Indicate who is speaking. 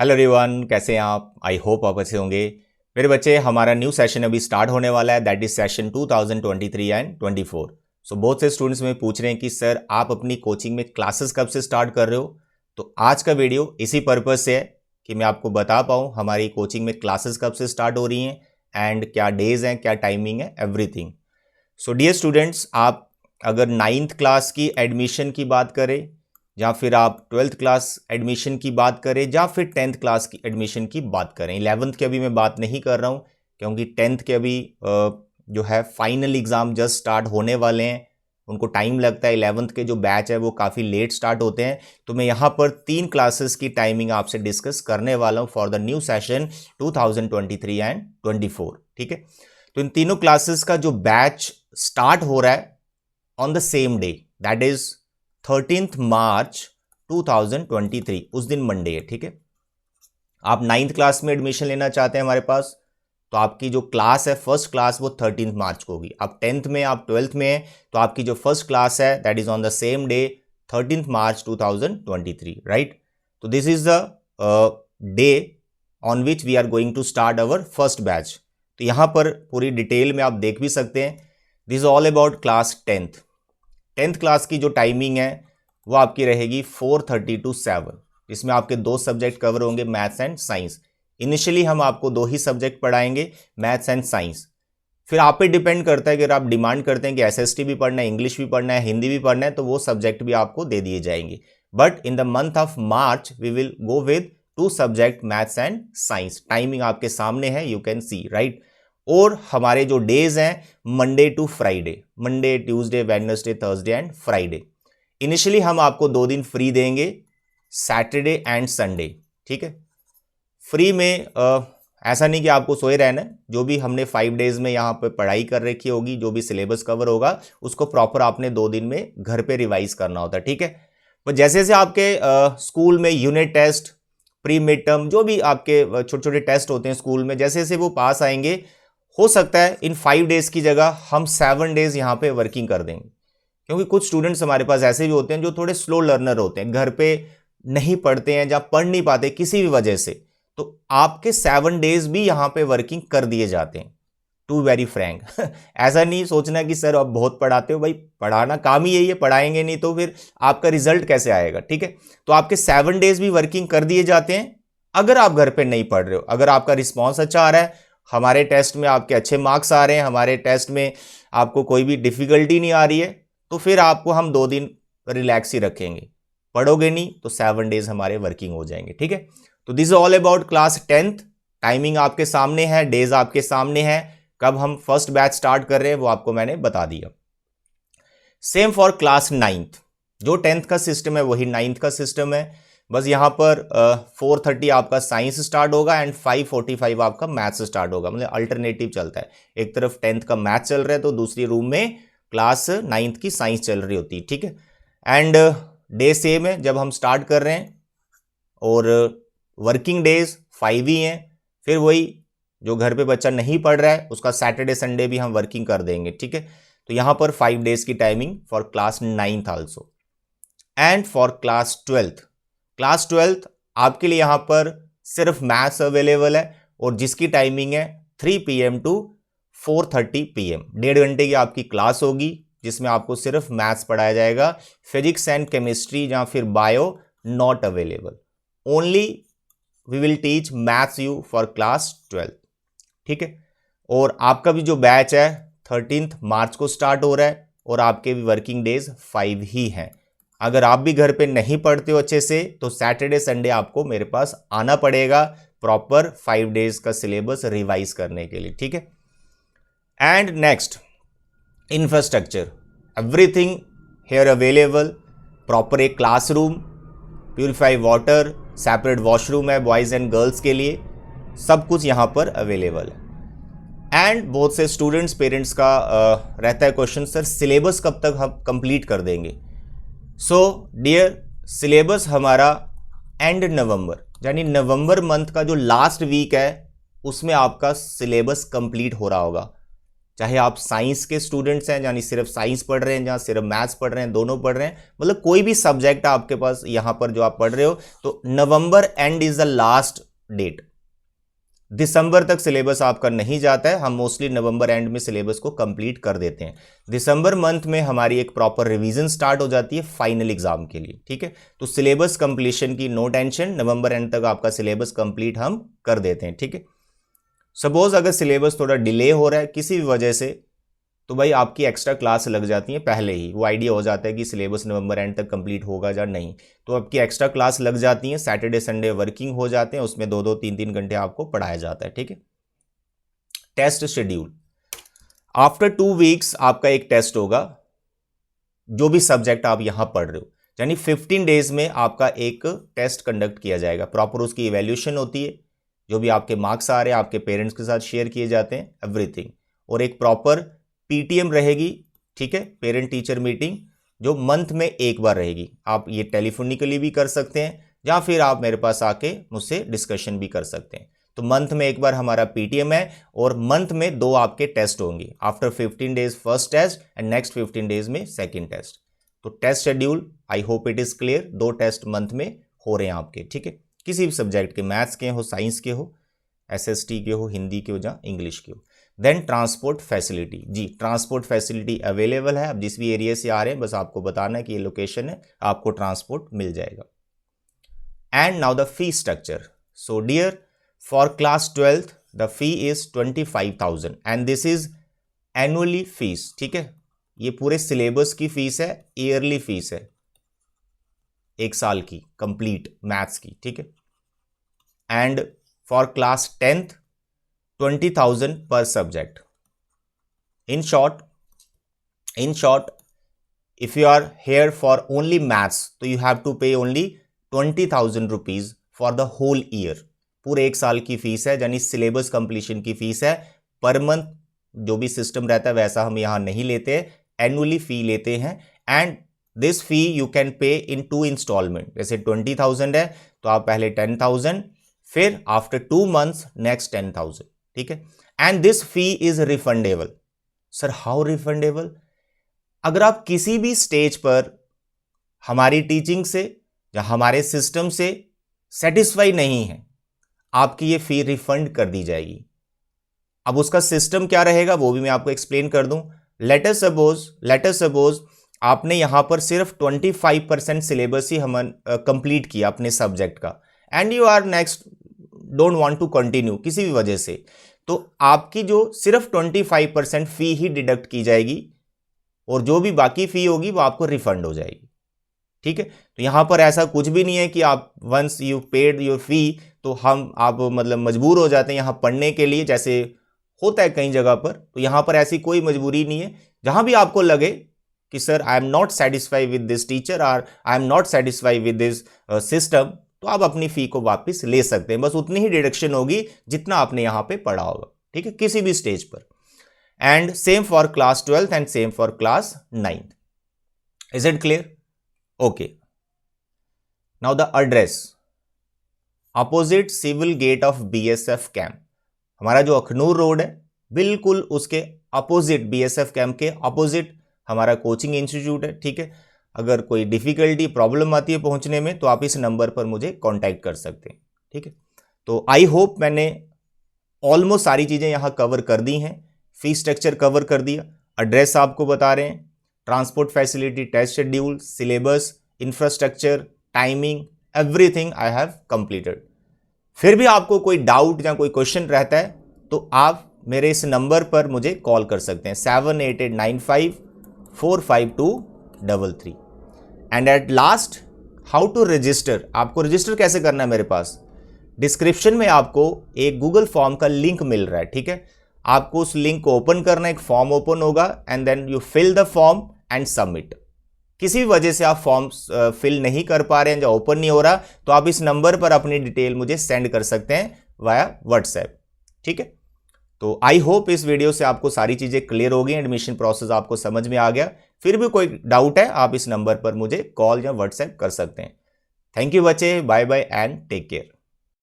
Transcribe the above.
Speaker 1: Hello everyone, कैसे हैं आप? आई होप आप अच्छे होंगे। मेरे बच्चे, हमारा न्यू सेशन अभी स्टार्ट होने वाला है, दैट इज सेशन 2023 एंड 24। सो बहुत से स्टूडेंट्स में पूछ रहे हैं कि सर आप अपनी कोचिंग में क्लासेस कब से स्टार्ट कर रहे हो। तो आज का वीडियो इसी पर्पज से है कि मैं आपको बता पाऊँ हमारी कोचिंग में क्लासेस कब से स्टार्ट हो रही हैं एंड क्या डेज हैं, क्या टाइमिंग है, एवरीथिंग। सो डियर स्टूडेंट्स, आप अगर 9th क्लास की एडमिशन की बात करें या फिर आप 12th क्लास एडमिशन की बात करें या फिर 10th क्लास की एडमिशन की बात करें, 11th की अभी मैं बात नहीं कर रहा हूं क्योंकि 10th के अभी जो है फाइनल एग्ज़ाम जस्ट स्टार्ट होने वाले हैं, उनको टाइम लगता है। 11th के जो बैच है वो काफ़ी लेट स्टार्ट होते हैं। तो मैं यहाँ पर 3 क्लासेस की टाइमिंग आपसे डिस्कस करने वाला हूँ for the new session 2023 and 24। ठीक है, तो इन तीनों क्लासेस का जो बैच स्टार्ट हो रहा है on the same day, that is 13th March 2023, उस दिन मंडे है। ठीक है, आप 9th क्लास में एडमिशन लेना चाहते हैं हमारे पास, तो आपकी जो क्लास है फर्स्ट क्लास वो 13th मार्च को होगी। आप 10th में, आप 12th में हैं, तो आपकी जो फर्स्ट क्लास है that is on the same day 13th March 2023, right. तो this is the day on which we are going to start our first batch. तो यहाँ पर पूरी डिटेल में आप देख भी सकते हैं। This is all about class 10th class की जो टाइमिंग है वो आपकी रहेगी 4:30 to 7। इसमें आपके 2 सब्जेक्ट कवर होंगे, मैथ्स एंड साइंस। इनिशियली हम आपको 2 ही सब्जेक्ट पढ़ाएंगे, मैथ्स एंड साइंस। फिर आप पे डिपेंड करता है कि अगर आप डिमांड करते हैं कि एसएसटी भी पढ़ना है, इंग्लिश भी पढ़ना है, हिंदी भी पढ़ना है, तो वो सब्जेक्ट भी आपको दे दिए जाएंगे। But in the month of March we will go with 2 subject, maths and science. Timing आपके सामने है, यू कैन सी, राइट। और हमारे जो डेज हैं Monday to Friday, Monday, Tuesday, Wednesday, Thursday and Friday. Initially हम आपको 2 दिन फ्री देंगे, सैटरडे एंड संडे। ठीक है, फ्री में ऐसा नहीं कि आपको सोए रहना है। जो भी हमने 5 डेज में यहाँ पे पढ़ाई कर रखी होगी, जो भी सिलेबस कवर होगा, उसको प्रॉपर आपने 2 दिन में घर पे रिवाइज करना होता है। ठीक है, पर जैसे जैसे आपके स्कूल में unit test, pre mid term, जो भी आपके छोटे छोटे टेस्ट होते हैं स्कूल में, जैसे जैसे वो पास आएंगे, हो सकता है इन 5 डेज की जगह हम 7 डेज यहाँ पे वर्किंग कर देंगे। क्योंकि कुछ स्टूडेंट्स हमारे पास ऐसे भी होते हैं जो थोड़े स्लो लर्नर होते हैं, घर पे नहीं पढ़ते हैं या पढ़ नहीं पाते किसी भी वजह से, तो आपके 7 डेज भी यहाँ पे वर्किंग कर दिए जाते हैं। टू वेरी फ्रैंक ऐसा नहीं सोचना कि सर आप बहुत पढ़ाते हो, भाई पढ़ाना काम ही यही है, पढ़ाएंगे नहीं तो फिर आपका रिजल्ट कैसे आएगा। ठीक है, तो आपके 7 डेज भी वर्किंग कर दिए जाते हैं। अगर आप घर पे नहीं पढ़ रहे हो, अगर आपका रिस्पॉन्स अच्छा आ रहा है, हमारे टेस्ट में आपके अच्छे मार्क्स आ रहे हैं, हमारे टेस्ट में आपको कोई भी डिफिकल्टी नहीं आ रही है, तो फिर आपको हम 2 दिन रिलैक्स ही रखेंगे। पढ़ोगे नहीं तो 7 डेज हमारे वर्किंग हो जाएंगे। ठीक है, तो this is all about class 10th। Timing आपके सामने है, डेज आपके सामने है, कब हम फर्स्ट बैच स्टार्ट कर रहे हैं वो आपको मैंने बता दिया। सेम फॉर क्लास 9th, जो 10th का सिस्टम है वही 9th का सिस्टम है। बस यहाँ पर 4:30 आपका साइंस स्टार्ट होगा एंड 5:45 आपका मैथ्स स्टार्ट होगा, मतलब अल्टरनेटिव चलता है। एक तरफ 10th का मैथ्स चल रहा है तो दूसरी रूम में क्लास 9th की साइंस चल रही होती है। ठीक है, एंड डे सेम है जब हम स्टार्ट कर रहे हैं, और वर्किंग डेज 5 ही हैं। फिर वही, जो घर पे बच्चा नहीं पढ़ रहा है उसका सैटरडे संडे भी हम वर्किंग कर देंगे। ठीक है, तो यहाँ पर 5 डेज की timing for class 9th also. And for class 12th, class 12th आपके लिए यहाँ पर सिर्फ मैथ्स अवेलेबल है, और जिसकी टाइमिंग है 3 PM टू 4:30 PM। 1.5 घंटे की आपकी क्लास होगी जिसमें आपको सिर्फ मैथ्स पढ़ाया जाएगा। फिजिक्स एंड केमिस्ट्री या फिर bio not available, only we will teach maths you for class 12th। ठीक है, और आपका भी जो बैच है 13th मार्च को स्टार्ट हो रहा है, और आपके भी वर्किंग डेज 5 ही हैं। अगर आप भी घर पे नहीं पढ़ते हो अच्छे से, तो सैटरडे संडे आपको मेरे पास आना पड़ेगा प्रॉपर 5 डेज का सिलेबस रिवाइज करने के लिए। ठीक है, and next, infrastructure, everything here available. Proper एक classroom, purify water, separate washroom है बॉयज़ एंड गर्ल्स के लिए, सब कुछ यहाँ पर अवेलेबल है। एंड बहुत से स्टूडेंट्स, पेरेंट्स का रहता है क्वेश्चन, सर सिलेबस कब तक हम कंप्लीट कर देंगे। सो डियर, सिलेबस हमारा एंड नवंबर, यानी नवंबर मंथ का जो लास्ट वीक है उसमें आपका सिलेबस कंप्लीट हो रहा होगा। चाहे आप साइंस के स्टूडेंट्स हैं, यानी सिर्फ साइंस पढ़ रहे हैं, जहाँ सिर्फ मैथ्स पढ़ रहे हैं, दोनों पढ़ रहे हैं, मतलब कोई भी सब्जेक्ट आपके पास यहाँ पर जो आप पढ़ रहे हो, तो November end is the last date. दिसंबर तक सिलेबस आपका नहीं जाता है, हम मोस्टली नवंबर एंड में सिलेबस को कंप्लीट कर देते हैं। दिसंबर मंथ में हमारी एक प्रॉपर रिवीजन स्टार्ट हो जाती है फाइनल एग्जाम के लिए, ठीक है। तो सिलेबस कंप्लीशन की नो टेंशन, नवंबर एंड तक आपका सिलेबस कंप्लीट हम कर देते हैं, ठीक है। सपोज अगर सिलेबस थोड़ा डिले हो रहा है किसी भी वजह से, तो भाई आपकी एक्स्ट्रा क्लास लग जाती है पहले ही, वो आइडिया हो जाता है कि सिलेबस नवंबर एंड तक कंप्लीट होगा या नहीं, तो आपकी एक्स्ट्रा क्लास लग जाती है। सैटरडे संडे वर्किंग हो जाते हैं, उसमें 2-2 3-3 घंटे आपको पढ़ाया जाता है, ठीक है। टेस्ट शेड्यूल, आफ्टर 2 वीक्स आपका एक टेस्ट होगा, जो भी सब्जेक्ट आप यहां पढ़ रहे हो, यानी 15 डेज में आपका एक टेस्ट कंडक्ट किया जाएगा। प्रॉपर उसकी इवैल्यूएशन होती है, जो भी आपके मार्क्स आ रहे हैं आपके पेरेंट्स के साथ शेयर किए जाते हैं, एवरीथिंग। और एक प्रॉपर पीटीएम रहेगी, ठीक है, पेरेंट टीचर मीटिंग, जो मंथ में एक बार रहेगी। आप ये टेलीफोनिकली भी कर सकते हैं, या फिर आप मेरे पास आके मुझसे डिस्कशन भी कर सकते हैं। तो मंथ में एक बार हमारा पीटीएम है, और मंथ में 2 आपके टेस्ट होंगे। After 15 days first test and next 15 days में सेकेंड टेस्ट। तो test schedule, I hope it is clear. 2 test month में हो रहे हैं आपके, ठीक है, किसी भी सब्जेक्ट के, मैथ्स के हो, साइंस के हो, एसएसटी के हो, हिंदी के हो या इंग्लिश के हो। देन ट्रांसपोर्ट फैसिलिटी, जी ट्रांसपोर्ट फैसिलिटी अवेलेबल है। आप जिस भी एरिया से आ रहे हैं बस आपको बताना है कि ये लोकेशन है, आपको ट्रांसपोर्ट मिल जाएगा। And now the fee structure. So dear, for class 12th the fee is 25,000 and this is annually fees, ठीक है। ये पूरे सिलेबस की फीस है, ईयरली फीस है, 1 साल की कंप्लीट मैथ्स की, ठीक है। And for class 10th 20,000 per subject. In short, if you are here for only maths, तो you have to pay only 20,000 rupees for the whole year. पूरे 1 साल की फीस है, यानी सिलेबस कंप्लीशन की फीस है। पर मंथ जो भी सिस्टम रहता है वैसा हम यहाँ नहीं लेते, एनुअली फी लेते हैं। And this fee you can pay in 2 instalment. जैसे 20,000 है तो आप पहले 10,000, फिर आफ्टर 2 months नेक्स्ट 10,000, ठीक है। And this fee is refundable. Sir how refundable? अगर आप किसी भी स्टेज पर हमारी टीचिंग से या हमारे सिस्टम से सेटिस्फाई नहीं है, आपकी ये फी रिफंड कर दी जाएगी। अब उसका सिस्टम क्या रहेगा वो भी मैं आपको एक्सप्लेन कर दूं। लेट अस सपोज आपने यहां पर सिर्फ 25% सिलेबस ही हम कंप्लीट किया अपने सब्जेक्ट का, and you are next don't want to continue किसी भी वजह से, तो आपकी जो सिर्फ 25% फी ही डिडक्ट की जाएगी, और जो भी बाकी फी होगी वो आपको रिफंड हो जाएगी, ठीक है। तो यहां पर ऐसा कुछ भी नहीं है कि आप once you paid your fee तो आप मतलब मजबूर हो जाते हैं यहां पढ़ने के लिए, जैसे होता है कई जगह पर। तो यहां पर ऐसी कोई मजबूरी नहीं है। जहां भी आपको लगे कि sir I am not satisfied with this teacher और I am not satisfied with this system, तो आप अपनी फी को वापस ले सकते हैं। बस उतनी ही डिडक्शन होगी जितना आपने यहां पे पढ़ा होगा, ठीक है, किसी भी स्टेज पर। And same for class 12th and same for class 9th। Is it clear? Okay, now the address, opposite civil gate of BSF camp. हमारा जो अखनूर रोड है बिल्कुल उसके अपोजिट, बीएसएफ कैंप के अपोजिट हमारा कोचिंग इंस्टीट्यूट है, ठीक है। अगर कोई डिफिकल्टी प्रॉब्लम आती है पहुंचने में तो आप इस नंबर पर मुझे कांटेक्ट कर सकते हैं, ठीक है। तो आई होप मैंने ऑलमोस्ट सारी चीज़ें यहाँ कवर कर दी हैं। फी स्ट्रक्चर कवर कर दिया, एड्रेस आपको बता रहे हैं, transport facility, test schedule, syllabus, infrastructure, timing, everything I have completed. फिर भी आपको कोई डाउट या कोई क्वेश्चन रहता है तो आप मेरे इस नंबर पर मुझे कॉल कर सकते हैं, 7889545233। And at last, how to register. आपको रजिस्टर कैसे करना है मेरे पास, डिस्क्रिप्शन में आपको एक गूगल फॉर्म का लिंक मिल रहा है, ठीक है। आपको उस लिंक को ओपन करना, एक फॉर्म ओपन होगा and then you fill the form and submit. किसी भी वजह से आप फॉर्म फिल नहीं कर पा रहे हैं या ओपन नहीं हो रहा, तो आप इस नंबर पर अपनी डिटेल मुझे सेंड कर सकते हैं वाया व्हाट्सएप, ठीक है। तो आई होप इस वीडियो से आपको सारी चीज़ें क्लियर हो गई, एडमिशन प्रोसेस आपको समझ में आ गया। फिर भी कोई डाउट है आप इस नंबर पर मुझे कॉल या व्हाट्सएप कर सकते हैं। थैंक यू बच्चे, bye bye and take care.